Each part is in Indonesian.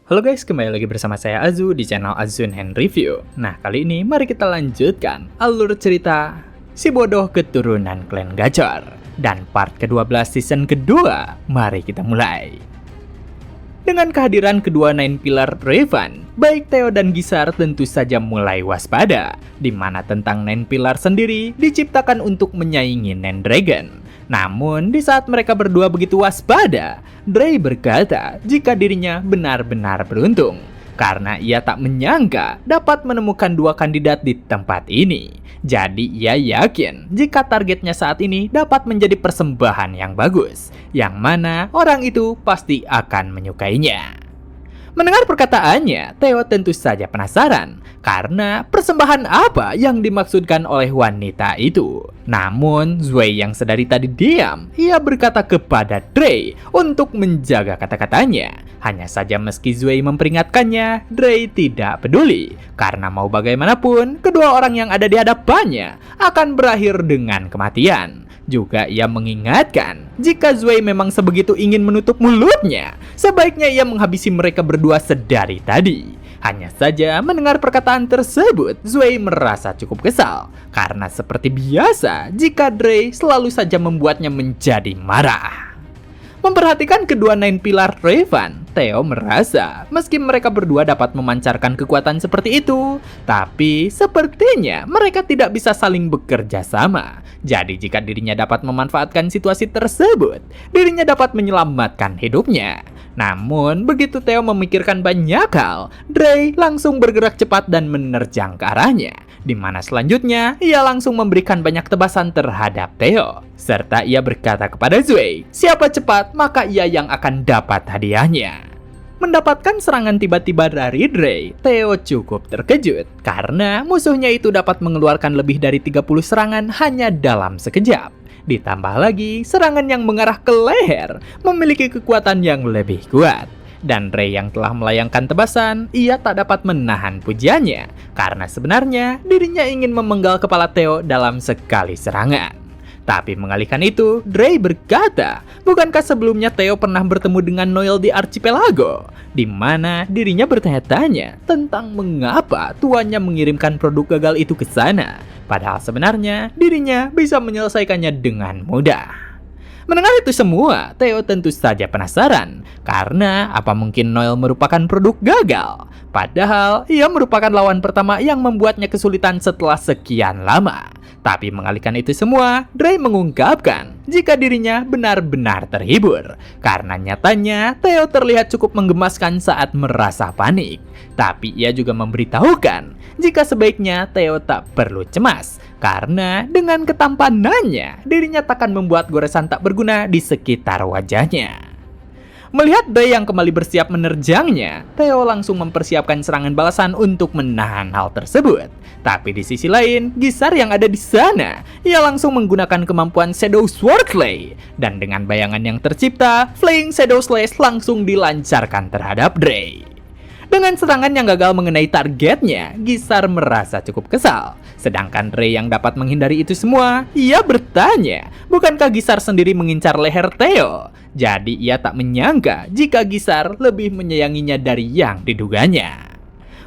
Halo guys, kembali lagi bersama saya Azu di channel Azun Hand Review. Nah, kali ini mari kita lanjutkan alur cerita Si Bodoh Keturunan Klan Gacor. Dan part ke-12 season kedua, mari kita mulai. Dengan kehadiran kedua Nine Pillar Raven, baik Theo dan Gisar tentu saja mulai waspada, di mana tentang Nine Pillar sendiri diciptakan untuk menyaingi Nine Dragon. Namun, di saat mereka berdua begitu waspada, Dray berkata jika dirinya benar-benar beruntung, karena ia tak menyangka dapat menemukan dua kandidat di tempat ini. Jadi ia yakin jika targetnya saat ini dapat menjadi persembahan yang bagus, yang mana orang itu pasti akan menyukainya. Mendengar perkataannya, Theo tentu saja penasaran karena persembahan apa yang dimaksudkan oleh wanita itu. Namun, Zwei yang sedari tadi diam, ia berkata kepada Dray untuk menjaga kata-katanya. Hanya saja meski Zwei memperingatkannya, Dray tidak peduli. Karena mau bagaimanapun, kedua orang yang ada di hadapannya akan berakhir dengan kematian. Juga ia mengingatkan, jika Zwei memang sebegitu ingin menutup mulutnya, sebaiknya ia menghabisi mereka berdua sedari tadi. Hanya saja mendengar perkataan tersebut, Zwei merasa cukup kesal. Karena seperti biasa, jika Dray selalu saja membuatnya menjadi marah. Memperhatikan kedua Nine Pillar Raven, Theo merasa meski mereka berdua dapat memancarkan kekuatan seperti itu, tapi sepertinya mereka tidak bisa saling bekerja sama. Jadi jika dirinya dapat memanfaatkan situasi tersebut, dirinya dapat menyelamatkan hidupnya. Namun, begitu Theo memikirkan banyak hal, Dray langsung bergerak cepat dan menerjang ke arahnya. Di mana selanjutnya, ia langsung memberikan banyak tebasan terhadap Theo. Serta ia berkata kepada Zwei, siapa cepat maka ia yang akan dapat hadiahnya. Mendapatkan serangan tiba-tiba dari Dray, Theo cukup terkejut karena musuhnya itu dapat mengeluarkan lebih dari 30 serangan hanya dalam sekejap. Ditambah lagi, serangan yang mengarah ke leher memiliki kekuatan yang lebih kuat. Dan Dray yang telah melayangkan tebasan, ia tak dapat menahan pujiannya karena sebenarnya dirinya ingin memenggal kepala Theo dalam sekali serangan. Tapi mengalihkan itu, Dray berkata, bukankah sebelumnya Theo pernah bertemu dengan Noel di Archipelago? Di mana dirinya bertanya-tanya tentang mengapa tuannya mengirimkan produk gagal itu ke sana. Padahal sebenarnya dirinya bisa menyelesaikannya dengan mudah. Mendengar itu semua, Theo tentu saja penasaran. Karena apa mungkin Noel merupakan produk gagal? Padahal ia merupakan lawan pertama yang membuatnya kesulitan setelah sekian lama. Tapi mengalihkan itu semua, Dray mengungkapkan jika dirinya benar-benar terhibur. Karena nyatanya, Theo terlihat cukup menggemaskan saat merasa panik. Tapi ia juga memberitahukan jika sebaiknya Theo tak perlu cemas. Karena dengan ketampanannya, dirinya takkan membuat goresan tak berguna di sekitar wajahnya. Melihat Dray yang kembali bersiap menerjangnya, Theo langsung mempersiapkan serangan balasan untuk menahan hal tersebut. Tapi di sisi lain, Gisar yang ada di sana, ia langsung menggunakan kemampuan Shadow Swordplay. Dan dengan bayangan yang tercipta, Flying Shadow Slash langsung dilancarkan terhadap Dray. Dengan serangan yang gagal mengenai targetnya, Gisar merasa cukup kesal. Sedangkan Dray yang dapat menghindari itu semua, ia bertanya, bukankah Gisar sendiri mengincar leher Theo? Jadi ia tak menyangka jika Gisar lebih menyayanginya dari yang diduganya.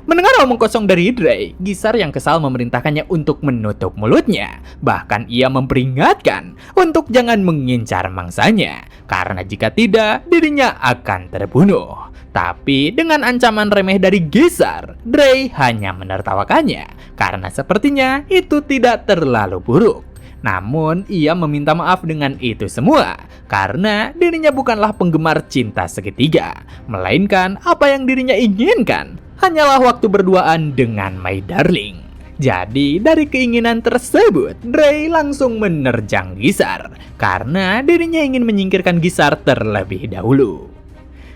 Mendengar omong kosong dari Dray, Gisar yang kesal memerintahkannya untuk menutup mulutnya. Bahkan ia memperingatkan untuk jangan mengincar mangsanya, karena jika tidak, dirinya akan terbunuh. Tapi dengan ancaman remeh dari Gisar, Dray hanya menertawakannya, karena sepertinya itu tidak terlalu buruk. Namun, ia meminta maaf dengan itu semua, karena dirinya bukanlah penggemar cinta segitiga, melainkan apa yang dirinya inginkan hanyalah waktu berduaan dengan My Darling. Jadi, dari keinginan tersebut, Dray langsung menerjang Gisar, karena dirinya ingin menyingkirkan Gisar terlebih dahulu.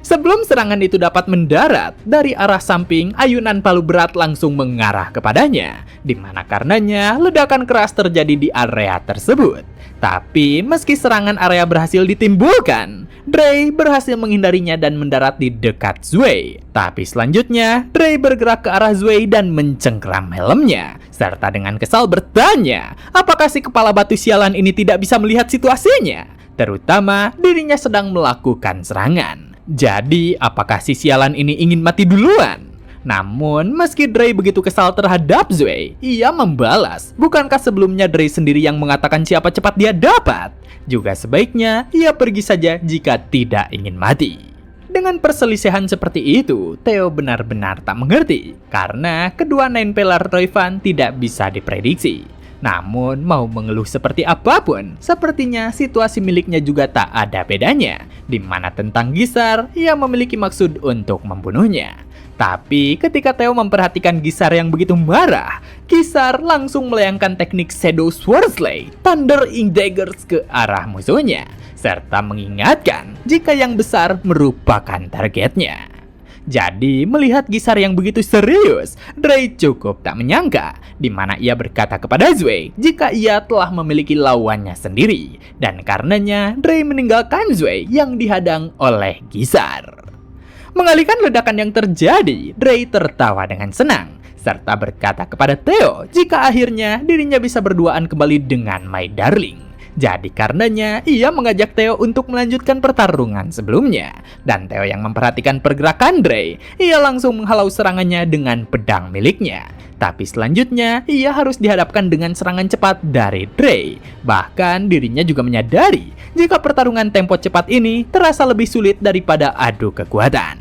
Sebelum serangan itu dapat mendarat, dari arah samping, ayunan palu berat langsung mengarah kepadanya, di mana karenanya ledakan keras terjadi di area tersebut. Tapi meski serangan area berhasil ditimbulkan, Dray berhasil menghindarinya dan mendarat di dekat Zwei. Tapi selanjutnya, Dray bergerak ke arah Zwei dan mencengkeram helmnya, serta dengan kesal bertanya, apakah si kepala batu sialan ini tidak bisa melihat situasinya? Terutama dirinya sedang melakukan serangan. Jadi, apakah si sialan ini ingin mati duluan? Namun, meski Dre begitu kesal terhadap Zwei, ia membalas, bukankah sebelumnya Dre sendiri yang mengatakan siapa cepat dia dapat? Juga sebaiknya, ia pergi saja jika tidak ingin mati. Dengan perselisihan seperti itu, Theo benar-benar tak mengerti, karena kedua Nine Pillar Roifan tidak bisa diprediksi. Namun, mau mengeluh seperti apapun, sepertinya situasi miliknya juga tak ada bedanya, di mana tentang Gisar, ia memiliki maksud untuk membunuhnya. Tapi ketika Theo memperhatikan Gisar yang begitu marah, Gisar langsung melayangkan teknik Shadow Swordslay, Thunder Ink Daggers ke arah musuhnya, serta mengingatkan jika yang besar merupakan targetnya. Jadi, melihat Gisar yang begitu serius, Dre cukup tak menyangka, di mana ia berkata kepada Zwei jika ia telah memiliki lawannya sendiri, dan karenanya Dre meninggalkan Zwei yang dihadang oleh Gisar. Mengalihkan ledakan yang terjadi, Dre tertawa dengan senang, serta berkata kepada Theo jika akhirnya dirinya bisa berduaan kembali dengan My Darling. Jadi karenanya ia mengajak Theo untuk melanjutkan pertarungan sebelumnya. Dan Theo yang memperhatikan pergerakan Dre, ia langsung menghalau serangannya dengan pedang miliknya. Tapi selanjutnya ia harus dihadapkan dengan serangan cepat dari Dre. Bahkan dirinya juga menyadari jika pertarungan tempo cepat ini terasa lebih sulit daripada adu kekuatan.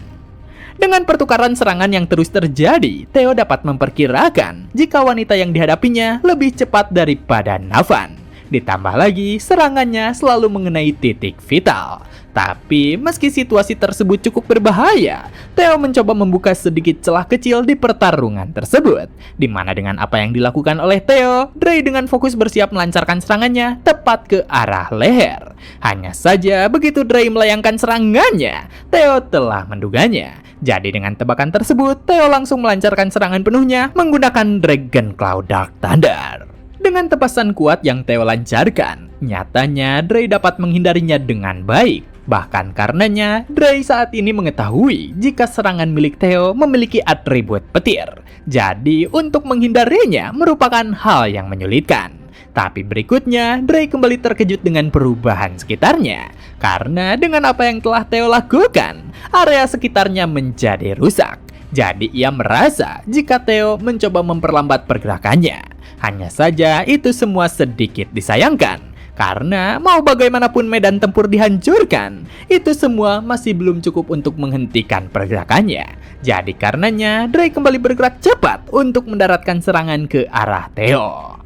Dengan pertukaran serangan yang terus terjadi, Theo dapat memperkirakan jika wanita yang dihadapinya lebih cepat daripada Navan. Ditambah lagi, serangannya selalu mengenai titik vital. Tapi, meski situasi tersebut cukup berbahaya, Theo mencoba membuka sedikit celah kecil di pertarungan tersebut. Di mana dengan apa yang dilakukan oleh Theo, Dre dengan fokus bersiap melancarkan serangannya tepat ke arah leher. Hanya saja, begitu Dre melayangkan serangannya, Theo telah menduganya. Jadi dengan tebakan tersebut, Theo langsung melancarkan serangan penuhnya menggunakan Dragon Claw Dark Thunder. Dengan tebasan kuat yang Theo lancarkan, nyatanya Dre dapat menghindarinya dengan baik. Bahkan karenanya, Dre saat ini mengetahui jika serangan milik Theo memiliki atribut petir. Jadi, untuk menghindarinya merupakan hal yang menyulitkan. Tapi berikutnya, Dre kembali terkejut dengan perubahan sekitarnya. Karena dengan apa yang telah Theo lakukan, area sekitarnya menjadi rusak. Jadi ia merasa jika Theo mencoba memperlambat pergerakannya. Hanya saja itu semua sedikit disayangkan, karena mau bagaimanapun medan tempur dihancurkan, itu semua masih belum cukup untuk menghentikan pergerakannya. Jadi karenanya Dre kembali bergerak cepat untuk mendaratkan serangan ke arah Theo.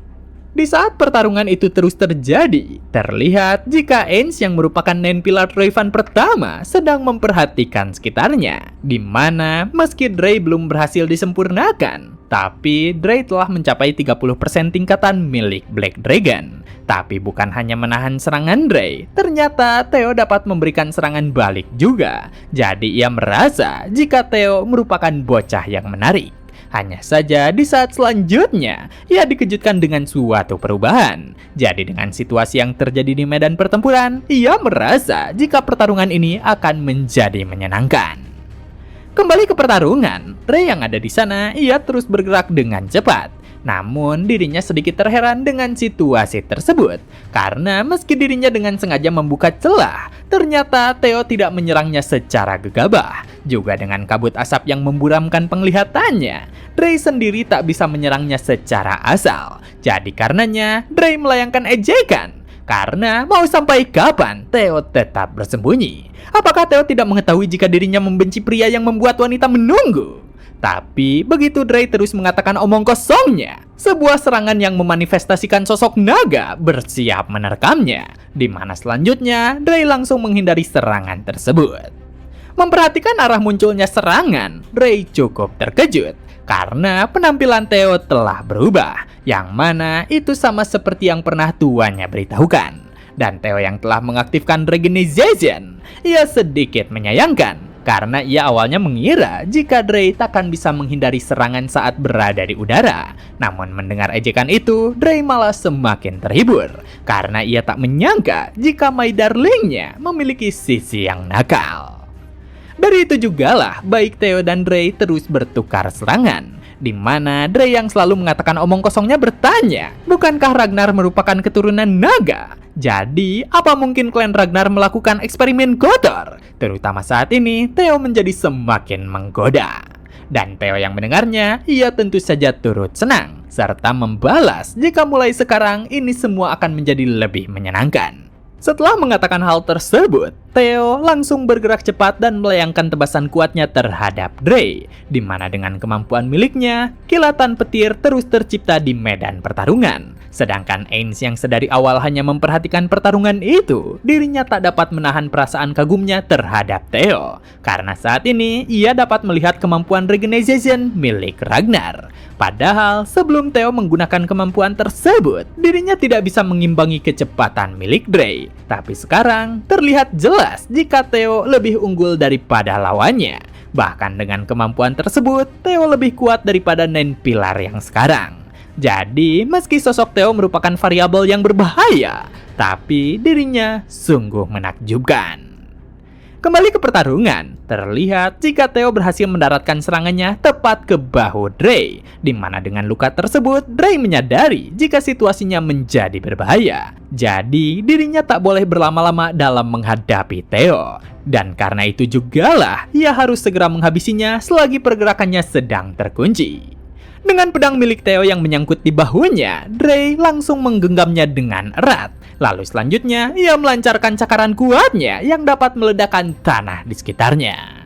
Di saat pertarungan itu terus terjadi, terlihat jika Ainz yang merupakan Nine Pillar Roifan pertama sedang memperhatikan sekitarnya, di mana meski Dre belum berhasil disempurnakan, tapi Dre telah mencapai 30% tingkatan milik Black Dragon. Tapi bukan hanya menahan serangan Dre, ternyata Theo dapat memberikan serangan balik juga. Jadi ia merasa jika Theo merupakan bocah yang menarik. Hanya saja di saat selanjutnya, ia dikejutkan dengan suatu perubahan. Jadi dengan situasi yang terjadi di medan pertempuran, ia merasa jika pertarungan ini akan menjadi menyenangkan. Kembali ke pertarungan, Dre yang ada di sana, ia terus bergerak dengan cepat. Namun dirinya sedikit terheran dengan situasi tersebut, karena meski dirinya dengan sengaja membuka celah, ternyata Theo tidak menyerangnya secara gegabah. Juga dengan kabut asap yang memburamkan penglihatannya, Dre sendiri tak bisa menyerangnya secara asal. Jadi karenanya Dre melayangkan ejekan. Karena mau sampai kapan Theo tetap bersembunyi? Apakah Theo tidak mengetahui jika dirinya membenci pria yang membuat wanita menunggu? Tapi begitu Dre terus mengatakan omong kosongnya, sebuah serangan yang memanifestasikan sosok naga bersiap menerkamnya, di mana selanjutnya Dre langsung menghindari serangan tersebut. Memperhatikan arah munculnya serangan, Dre cukup terkejut karena penampilan Theo telah berubah, yang mana itu sama seperti yang pernah tuannya beritahukan. Dan Theo yang telah mengaktifkan Dragonization, ia sedikit menyayangkan karena ia awalnya mengira jika Dre takkan bisa menghindari serangan saat berada di udara. Namun mendengar ejekan itu, Dre malah semakin terhibur karena ia tak menyangka jika My Darlingnya memiliki sisi yang nakal. Dari itu jugalah baik Theo dan Dre terus bertukar serangan, di mana Dre yang selalu mengatakan omong kosongnya bertanya, bukankah Ragnar merupakan keturunan naga? Jadi, apa mungkin klan Ragnar melakukan eksperimen kotor? Terutama saat ini, Theo menjadi semakin menggoda. Dan Theo yang mendengarnya, ia tentu saja turut senang, serta membalas jika mulai sekarang ini semua akan menjadi lebih menyenangkan. Setelah mengatakan hal tersebut, Theo langsung bergerak cepat dan melayangkan tebasan kuatnya terhadap Dre, di mana dengan kemampuan miliknya, kilatan petir terus tercipta di medan pertarungan. Sedangkan Ainz yang sedari awal hanya memperhatikan pertarungan itu, dirinya tak dapat menahan perasaan kagumnya terhadap Theo, karena saat ini ia dapat melihat kemampuan regeneration milik Ragnar. Padahal sebelum Theo menggunakan kemampuan tersebut, dirinya tidak bisa mengimbangi kecepatan milik Dre. Tapi sekarang terlihat jelas jika Theo lebih unggul daripada lawannya. Bahkan dengan kemampuan tersebut, Theo lebih kuat daripada Nine Pilar yang sekarang. Jadi, meski sosok Theo merupakan variabel yang berbahaya, tapi dirinya sungguh menakjubkan. Kembali ke pertarungan, terlihat jika Theo berhasil mendaratkan serangannya tepat ke bahu Dre, di mana dengan luka tersebut Dre menyadari jika situasinya menjadi berbahaya. Jadi dirinya tak boleh berlama-lama dalam menghadapi Theo. Dan karena itu jugalah ia harus segera menghabisinya selagi pergerakannya sedang terkunci. Dengan pedang milik Theo yang menyangkut di bahunya, Dre langsung menggenggamnya dengan erat. Lalu selanjutnya, ia melancarkan cakaran kuatnya yang dapat meledakkan tanah di sekitarnya.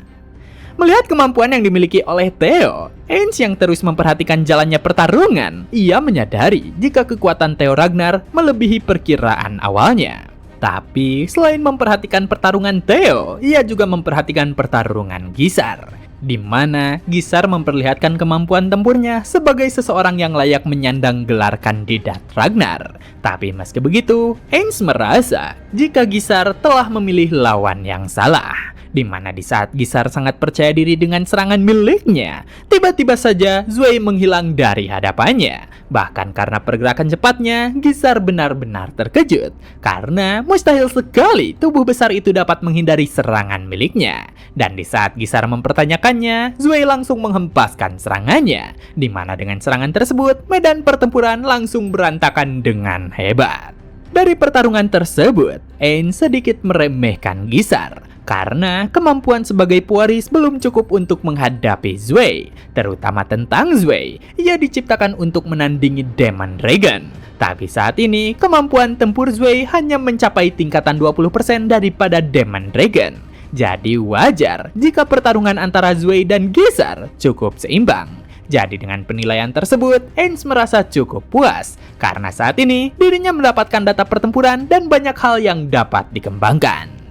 Melihat kemampuan yang dimiliki oleh Theo, Ainz yang terus memperhatikan jalannya pertarungan, ia menyadari jika kekuatan Theo Ragnar melebihi perkiraan awalnya. Tapi, selain memperhatikan pertarungan Theo, ia juga memperhatikan pertarungan Gisar, di mana Gisar memperlihatkan kemampuan tempurnya sebagai seseorang yang layak menyandang gelar kandidat Ragnar. Tapi meski begitu, Ainz merasa jika Gisar telah memilih lawan yang salah. Di mana di saat Gisar sangat percaya diri dengan serangan miliknya, tiba-tiba saja Zwei menghilang dari hadapannya. Bahkan karena pergerakan cepatnya, Gisar benar-benar terkejut. Karena mustahil sekali tubuh besar itu dapat menghindari serangan miliknya. Dan di saat Gisar mempertanyakannya, Zwei langsung menghempaskan serangannya. Di mana dengan serangan tersebut, medan pertempuran langsung berantakan dengan hebat. Dari pertarungan tersebut, Ainz sedikit meremehkan Gisar. Karena kemampuan sebagai pewaris belum cukup untuk menghadapi Zwei. Terutama tentang Zwei, ia diciptakan untuk menandingi Demon Dragon. Tapi saat ini, kemampuan tempur Zwei hanya mencapai tingkatan 20% daripada Demon Dragon. Jadi wajar jika pertarungan antara Zwei dan Gisar cukup seimbang. Jadi dengan penilaian tersebut, Ainz merasa cukup puas. Karena saat ini, dirinya mendapatkan data pertempuran dan banyak hal yang dapat dikembangkan.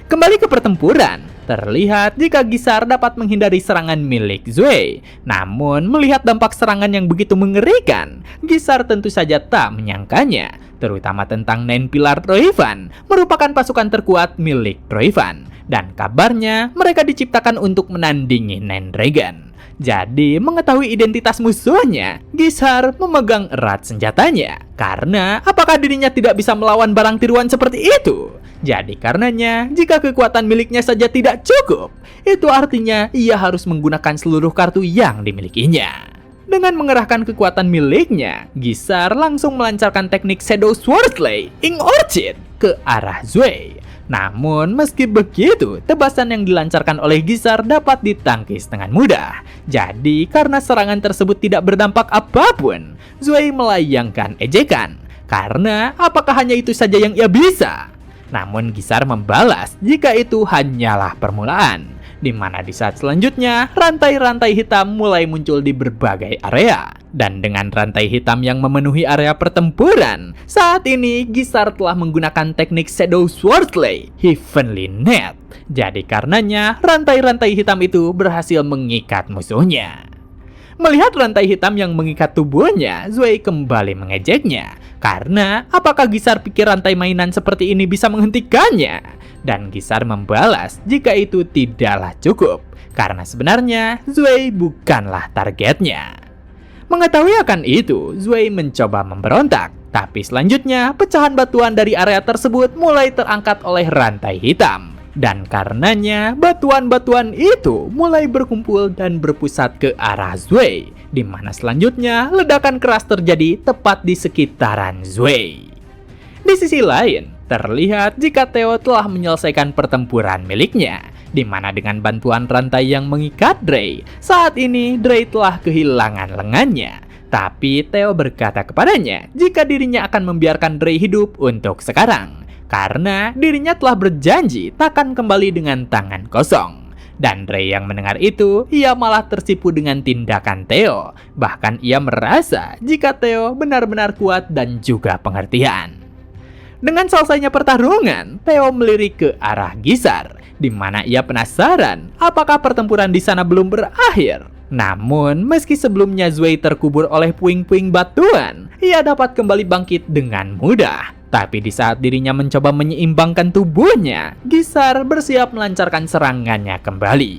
Kembali ke pertempuran, terlihat jika Gisar dapat menghindari serangan milik Zwei. Namun, melihat dampak serangan yang begitu mengerikan, Gisar tentu saja tak menyangkanya. Terutama tentang Nine Pilar Troivan, merupakan pasukan terkuat milik Troivan. Dan kabarnya, mereka diciptakan untuk menandingi Nine Dragon. Jadi, mengetahui identitas musuhnya, Gisar memegang erat senjatanya. Karena, apakah dirinya tidak bisa melawan barang tiruan seperti itu? Jadi karenanya, jika kekuatan miliknya saja tidak cukup, itu artinya ia harus menggunakan seluruh kartu yang dimilikinya. Dengan mengerahkan kekuatan miliknya, Gisar langsung melancarkan teknik Shadow Swordplay Ink Orchid ke arah Zwei. Namun, meski begitu, tebasan yang dilancarkan oleh Gisar dapat ditangkis dengan mudah. Jadi, karena serangan tersebut tidak berdampak apapun, Zwei melayangkan ejekan. Karena, apakah hanya itu saja yang ia bisa? Namun Gisar membalas jika itu hanyalah permulaan, di mana di saat selanjutnya rantai-rantai hitam mulai muncul di berbagai area. Dan dengan rantai hitam yang memenuhi area pertempuran, saat ini Gisar telah menggunakan teknik Shadow Swordplay Heavenly Net. Jadi karenanya rantai-rantai hitam itu berhasil mengikat musuhnya. Melihat rantai hitam yang mengikat tubuhnya, Zwei kembali mengejeknya. Karena, apakah Gisar pikir rantai mainan seperti ini bisa menghentikannya? Dan Gisar membalas jika itu tidaklah cukup. Karena sebenarnya, Zwei bukanlah targetnya. Mengetahui akan itu, Zwei mencoba memberontak. Tapi selanjutnya, pecahan batuan dari area tersebut mulai terangkat oleh rantai hitam. Dan karenanya, batuan-batuan itu mulai berkumpul dan berpusat ke arah Zwei, di mana selanjutnya ledakan keras terjadi tepat di sekitaran Zwei. Di sisi lain, terlihat jika Theo telah menyelesaikan pertempuran miliknya, di mana dengan bantuan rantai yang mengikat Dray, saat ini Dray telah kehilangan lengannya. Tapi Theo berkata kepadanya jika dirinya akan membiarkan Dray hidup untuk sekarang, karena dirinya telah berjanji takkan kembali dengan tangan kosong. Dan Dray yang mendengar itu, ia malah tersipu dengan tindakan Theo. Bahkan ia merasa jika Theo benar-benar kuat dan juga pengertian. Dengan selesainya pertarungan, Theo melirik ke arah Gizar, di mana ia penasaran apakah pertempuran di sana belum berakhir. Namun, meski sebelumnya Zwei terkubur oleh puing-puing batuan, ia dapat kembali bangkit dengan mudah. Tapi di saat dirinya mencoba menyeimbangkan tubuhnya, Gizar bersiap melancarkan serangannya kembali.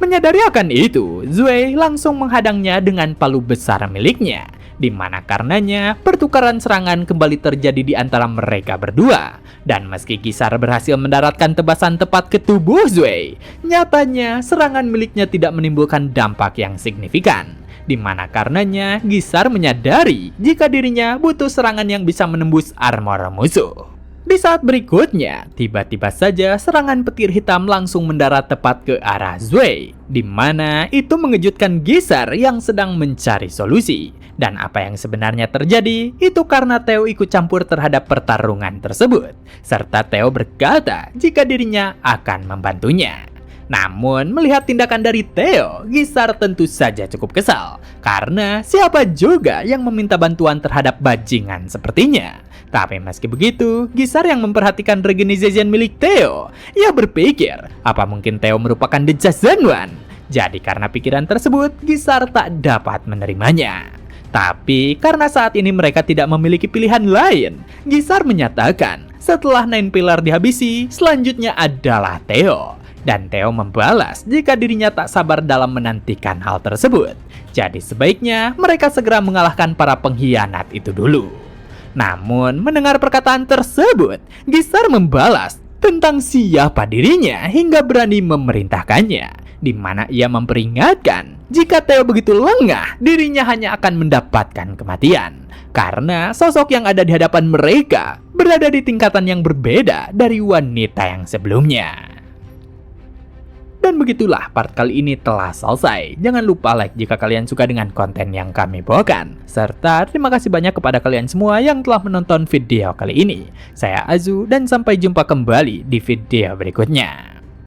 Menyadari akan itu, Zwei langsung menghadangnya dengan palu besar miliknya, di mana karenanya pertukaran serangan kembali terjadi di antara mereka berdua. Dan meski Gizar berhasil mendaratkan tebasan tepat ke tubuh Zwei, nyatanya serangan miliknya tidak menimbulkan dampak yang signifikan. Di mana karenanya Gizar menyadari jika dirinya butuh serangan yang bisa menembus armor musuh. Di saat berikutnya, tiba-tiba saja serangan petir hitam langsung mendarat tepat ke arah Zwei, di mana itu mengejutkan Gizar yang sedang mencari solusi. Dan apa yang sebenarnya terjadi, itu karena Theo ikut campur terhadap pertarungan tersebut, serta Theo berkata jika dirinya akan membantunya. Namun, melihat tindakan dari Theo, Gizar tentu saja cukup kesal, karena siapa juga yang meminta bantuan terhadap bajingan sepertinya. Tapi meski begitu, Gizar yang memperhatikan regeneration milik Theo, ia berpikir, apa mungkin Theo merupakan The Chosen One? Jadi karena pikiran tersebut, Gizar tak dapat menerimanya. Tapi karena saat ini mereka tidak memiliki pilihan lain, Gizar menyatakan setelah Nine Pillar dihabisi, selanjutnya adalah Theo. Dan Theo membalas jika dirinya tak sabar dalam menantikan hal tersebut. Jadi sebaiknya mereka segera mengalahkan para pengkhianat itu dulu. Namun mendengar perkataan tersebut, Gizar membalas tentang siapa dirinya hingga berani memerintahkannya, di mana ia memperingatkan jika Theo begitu lengah, dirinya hanya akan mendapatkan kematian. Karena sosok yang ada di hadapan mereka berada di tingkatan yang berbeda dari wanita yang sebelumnya. Dan begitulah part kali ini telah selesai. Jangan lupa like jika kalian suka dengan konten yang kami bawakan. Serta terima kasih banyak kepada kalian semua yang telah menonton video kali ini. Saya Azu dan sampai jumpa kembali di video berikutnya.